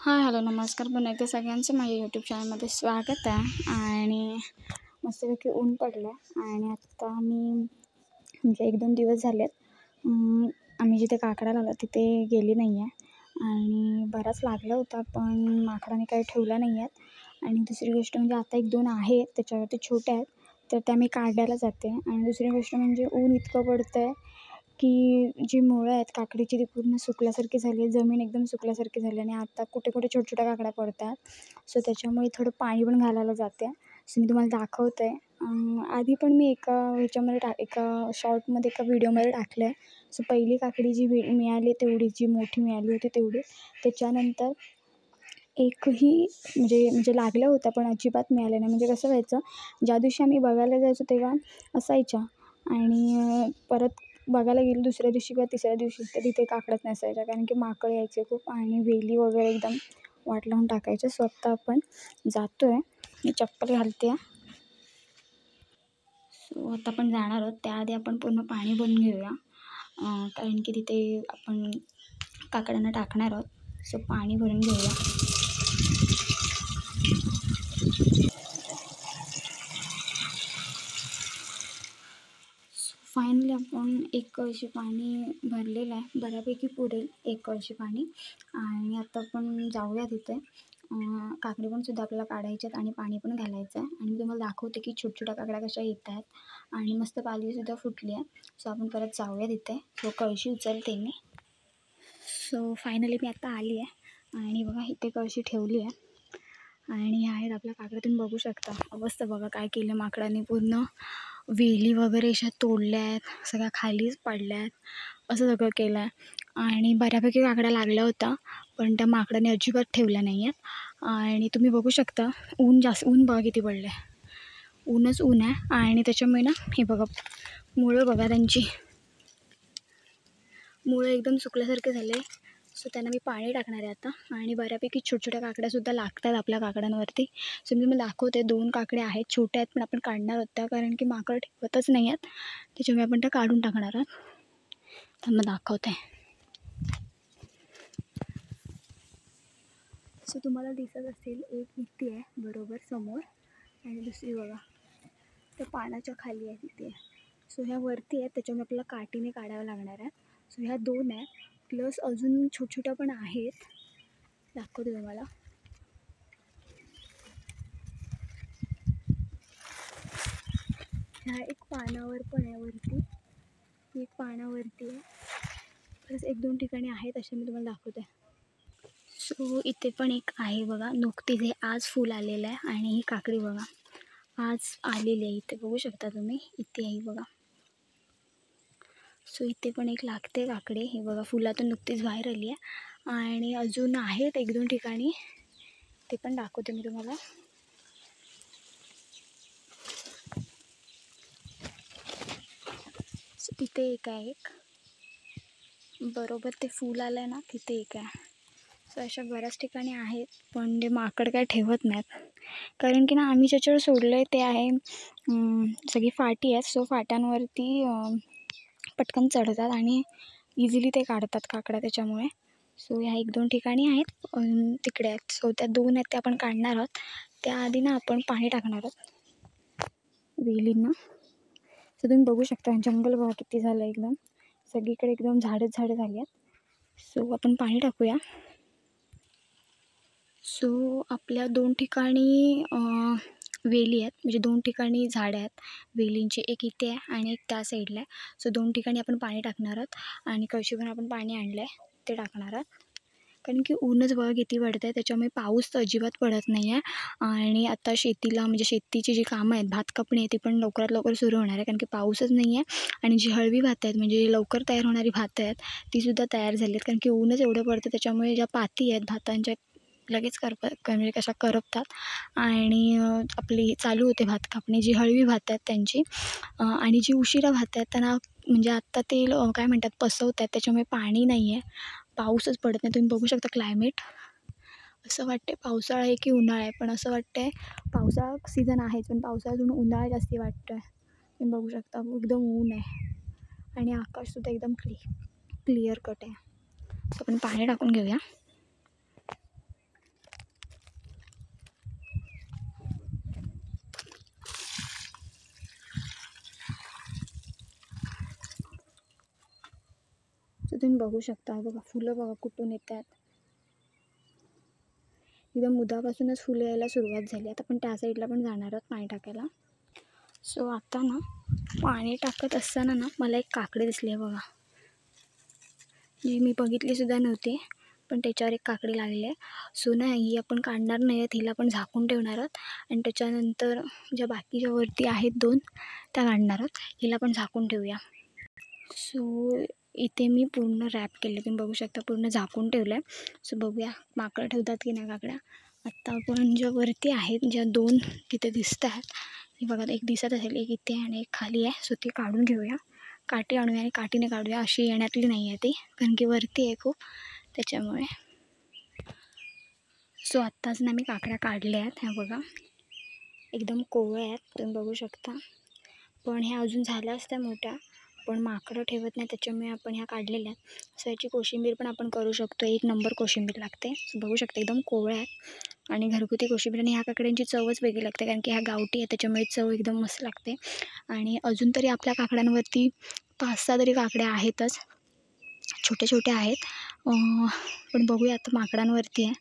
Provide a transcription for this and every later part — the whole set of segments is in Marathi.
हाय हॅलो नमस्कार. पुन्हा एकदा सगळ्यांचं माझ्या यूट्यूब चॅनलमध्ये स्वागत आहे. आणि मस्तपैकी ऊन पडलं आहे आणि आत्ता मी म्हणजे 1-2 दिवस झालेत आम्ही जिथे काकडा लावला तिथे गेली नाही आहे आणि बराच लागला होता पण माकडाने काही ठेवला नाही आहेत. आणि दुसरी गोष्ट म्हणजे आता 1-2 आहेत त्याच्यावरती छोट्या आहेत तर त्या मी काढायला जाते. आणि दुसरी गोष्ट म्हणजे ऊन इतकं पडतं आहे की जी मुळं आहेत काकडीची ती पूर्ण सुकल्यासारखी झाली आहे. जमीन एकदम सुकल्यासारखी झाली आणि आता कुठे कुठे छोट्या-छोट्या काकड्या पडतात. सो त्याच्यामुळे थोडं पाणी पण घालायला जाते. सो मी तुम्हाला दाखवते. आधी पण मी एका शॉर्टमध्ये एका व्हिडिओमध्ये टाकलं आहे. सो पहिली काकडी जी मिळाली तेवढी, जी मोठी मिळाली होती तेवढी. त्याच्यानंतर एकही म्हणजे लागल्या होत्या पण अजिबात मिळाल्या नाही. म्हणजे कसं व्हायचं, ज्या दिवशी आम्ही बघायला जायचो तेव्हा असायच्या आणि परत बघायला गेलो दुसऱ्या दिवशी किंवा तिसऱ्या दिवशी तर तिथे काकड्याच नसायच्या. कारण की माकड यायचे खूप आणि वेली वगैरे एकदम वाट लावून टाकायचे. सो आत्ता आपण जातो आहे. मी चप्पल घालते आहे. सो आता आपण जाणार आहोत. त्याआधी आपण पूर्ण पाणी भरून घेऊया कारण की तिथे आपण काकड्यांना टाकणार आहोत. सो पाणी भरून घेऊया. फायनली आपण 1 कळशी पाणी भरलेलं आहे. बऱ्यापैकी पुरेल 1 कळशी पाणी. आणि आता आपण जाऊया तिथे. काकडी पण सुद्धा आपल्याला काढायच्या आहेत आणि पाणी पण घालायचं आहे. आणि मी तुम्हाला दाखवते की छोट्या काकड्या कशा येत आहेत आणि मस्त पालवीसुद्धा फुटली आहे. सो आपण परत जाऊया तिथे. सो कळशी उचलते मी. सो फायनली मी आता आली आहे आणि बघा इथे कळशी ठेवली आहे आणि आहेत आपल्या काकड्या. तुम्ही बघू शकता. अवस्था बघा काय केलं माकडाने. पूर्ण वेली वगैरे अशा तोडल्या आहेत, सगळ्या खालीच पडल्या आहेत, असं सगळं केलं आहे. आणि बऱ्यापैकी काकड्या लागल्या होत्या पण त्या माकडाने अजिबात ठेवल्या नाही आहेत. आणि तुम्ही बघू शकता ऊन बघा किती पडलं आहे. ऊनच ऊन आहे आणि त्याच्यामुळे ना हे बघा मुळं बघा त्यांची मुळं एकदम सुकल्यासारखे झाले. सो त्यांना मी पाणी टाकणार आहे आता. आणि बऱ्यापैकी छोट्या काकड्यासुद्धा लागतात आपल्या काकड्यांवरती. सो मी तुम्हाला दाखवते. 2 काकड्या आहेत, छोट्या आहेत पण आपण काढणार आहोत त्या कारण की माकड ठेवतच नाही आहेत. त्याच्यामुळे आपण त्या काढून टाकणार आहोत. त्यांना दाखवते. सो तुम्हाला दिसत असेल एक इथे आहे बरोबर समोर आणि दुसरी बघा त्या पानाच्या खाली आहे तिथे. सो ह्या वरती आहेत त्याच्यामुळे आपल्याला काठीने काढाव्या लागणार आहे. सो ह्या 2 आहे प्लस अजून छोट्या पण आहेत. दाखवते तुम्हाला. ह्या एक पानावर पण आहे वरती. एक पानावरती आहे प्लस 1-2 ठिकाणी आहेत असे मी तुम्हाला दाखवते. सो इथे पण एक आहे बघा. नुकतीच हे आज फूल आलेलं आहे आणि ही काकडी बघा आज आलेली आहे. इथे बघू शकता तुम्ही. इथे आहे बघा. सो इथे पण एक लागते काकडी. हे बघा फुलातून नुकतीच बाहेर आली आहे आणि अजून आहेत 1-2 ठिकाणी. ते पण दाखवते मी तुम्हाला. सो तिथे एक आहे. एक बरोबर ते फूल आलं आहे ना तिथे एक आहे. सो अशा बऱ्याच ठिकाणी आहेत पण ते माकड काय ठेवत नाहीत कारण की ना आम्ही ज्याच्यावर सोडलं आहे ते आहे सगळी फाटी आहेत. सो फाट्यांवरती पटकन चढतात आणि इझिली ते काढतात काकड्या त्याच्यामुळे. सो ह्या 1-2 ठिकाणी आहेत तिकडे आहेत. सो त्या 2 आहेत त्या आपण काढणार आहोत. त्याआधी ना आपण पाणी टाकणार आहोत वेलींना. सो तुम्ही बघू शकता जंगल बघा किती झालं एकदम. सगळीकडे एकदम झाडं झाली आहेत. सो आपण पाणी टाकूया. सो आपल्या 2 ठिकाणी वेली आहेत म्हणजे 2 ठिकाणी झाडं आहेत वेलींची. एक इथे आहे आणि एक त्या साईडला आहे. सो 2 ठिकाणी आपण पाणी टाकणार आहोत आणि कळशीभरून आपण पाणी आणलं आहे ते टाकणार आहोत. कारण की ऊनच बघा किती पडतं आहे त्याच्यामुळे पाऊस तर अजिबात पडत नाही आहे. आणि आता शेतीला म्हणजे शेतीची जी कामं आहेत भात कापणी आहे ती पण लवकरात लवकर सुरू होणार आहे कारण की पाऊसच नाही आहे. आणि जी हळवी भातं आहेत म्हणजे लवकर तयार होणारी भातं आहेत तीसुद्धा तयार झाली आहेत कारण की ऊनच एवढं पडतं त्याच्यामुळे ज्या पाती आहेत भातांच्या लगेच म्हणजे कशा करपतात आणि आपली चालू होते भात कापणी. जी हळवी भातं आहेत त्यांची आणि जी उशिरा भातं आहेत त्यांना म्हणजे आत्ता ते काय म्हणतात पसवत आहेत त्याच्यामुळे पाणी नाही आहे. पाऊसच पडत नाही. तुम्ही बघू शकता क्लायमेट. असं वाटते पावसाळा आहे की उन्हाळा आहे पण असं वाटतं आहे पावसाळा सीझन आहेच पण पावसाळ्यातून उन्हाळा जास्ती वाटतो आहे. तुम्ही बघू शकता एकदम ऊन आहे आणि आकाशसुद्धा एकदम क्लिअर कट आहे. सो आपण पाणी टाकून घेऊया. तुम्ही बघू शकता. बघा फुलं बघा कुठून येत आहेत. एकदम मुदापासूनच फुलं यायला सुरुवात झाली. आता आपण त्या साईडला पण जाणार आहोत पाणी टाकायला. सो आता ना पाणी टाकत असताना ना मला एक काकडी दिसली आहे बघा, जी मी बघितलीसुद्धा नव्हती, पण त्याच्यावर एक काकडी लागली आहे. सो ना ही आपण काढणार नाही आहेत, हिला पण झाकून ठेवणार आहोत आणि त्याच्यानंतर ज्या बाकीच्या वरती आहेत 2 त्या काढणार आहोत. हिला पण झाकून ठेवूया. सो इथे मी पूर्ण रॅप केलं, तुम्ही बघू शकता पूर्ण झाकून ठेवलं आहे. सो बघूया माकडं ठेवतात की नाही काकड्या. आत्ता आपण ज्या वरती आहेत, ज्या 2 तिथे दिसत आहेत, हे बघा एक दिसत असेल, एक इथे आणि एक खाली आहे. सो ती काढून घेऊया, काठी आणूया आणि काठीने काढूया. अशी येण्यातली नाही आहे ती, कारण की वरती आहे खूप त्याच्यामुळे. सो आत्ताच ना मी काकड्या काढल्या आहेत, ह्या बघा एकदम कोवळ्या आहेत, तुम्ही बघू शकता. पण ह्या अजून झाल्या असत्या मोठ्या, पण माकडं ठेवत नाही त्याच्यामुळे आपण ह्या काढलेल्या आहेत. सो याची कोशिंबीर पण आपण करू शकतो, 1 नंबर कोशिंबीर लागते. सो बघू शकता एकदम कोवळ्या आहेत आणि घरगुती कोशिंबीर, आणि ह्या काकड्यांची चवच वेगळी लागते कारण की ह्या गावठी आहे त्याच्यामुळे चव एकदम मस्त लागते. आणि अजून तरी आपल्या काकड्यांवरती 5-6 तरी काकड्या आहेतच, छोट्या छोट्या आहेत. पण बघूया आता माकडांवरती आहे.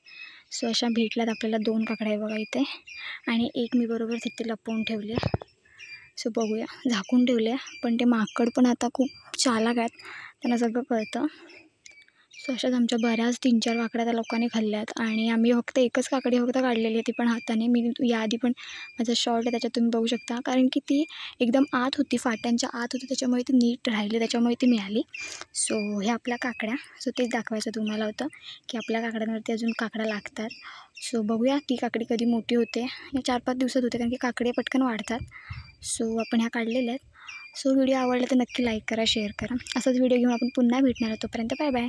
सो अशा भेटल्यात आपल्याला 2 काकड्या आहे बघा इथे, आणि एक मी बरोबर तिथे लपवून ठेवली आहे. सो बघूया, झाकून ठेवले, पण ते माकड पण आता खूप चालाक आहेत, त्यांना सगळं कळतं. सो अशाच आमच्या बऱ्याच 3-4 काकड्या त्या लोकांनी खाल्ल्यात आणि आम्ही फक्त एकच काकडी फक्त काढलेली आहे, ती पण हाताने. मी याआधी पण माझा शॉर्ट आहे त्याच्यात तुम्ही बघू शकता, कारण की ती एकदम आत होती, फाट्यांच्या आत होती, त्याच्यामुळे ती नीट राहिली, त्याच्यामुळे ती मिळाली. सो हे आपल्या काकड्या. सो तेच दाखवायचं तुम्हाला होतं की आपल्या काकड्यांवरती अजून काकड्या लागतात. सो बघूया ती काकडी कधी मोठी होते, या 4-5 दिवसात होते, कारण की काकडी पटकन वाढतात. सो आपण ह्या काढलेल्या आहेत. सो व्हिडिओ आवडला तर नक्की लाईक करा, शेअर करा. असाच व्हिडिओ घेऊन आपण पुन्हा भेटणार आहोत. तोपर्यंत बाय बाय.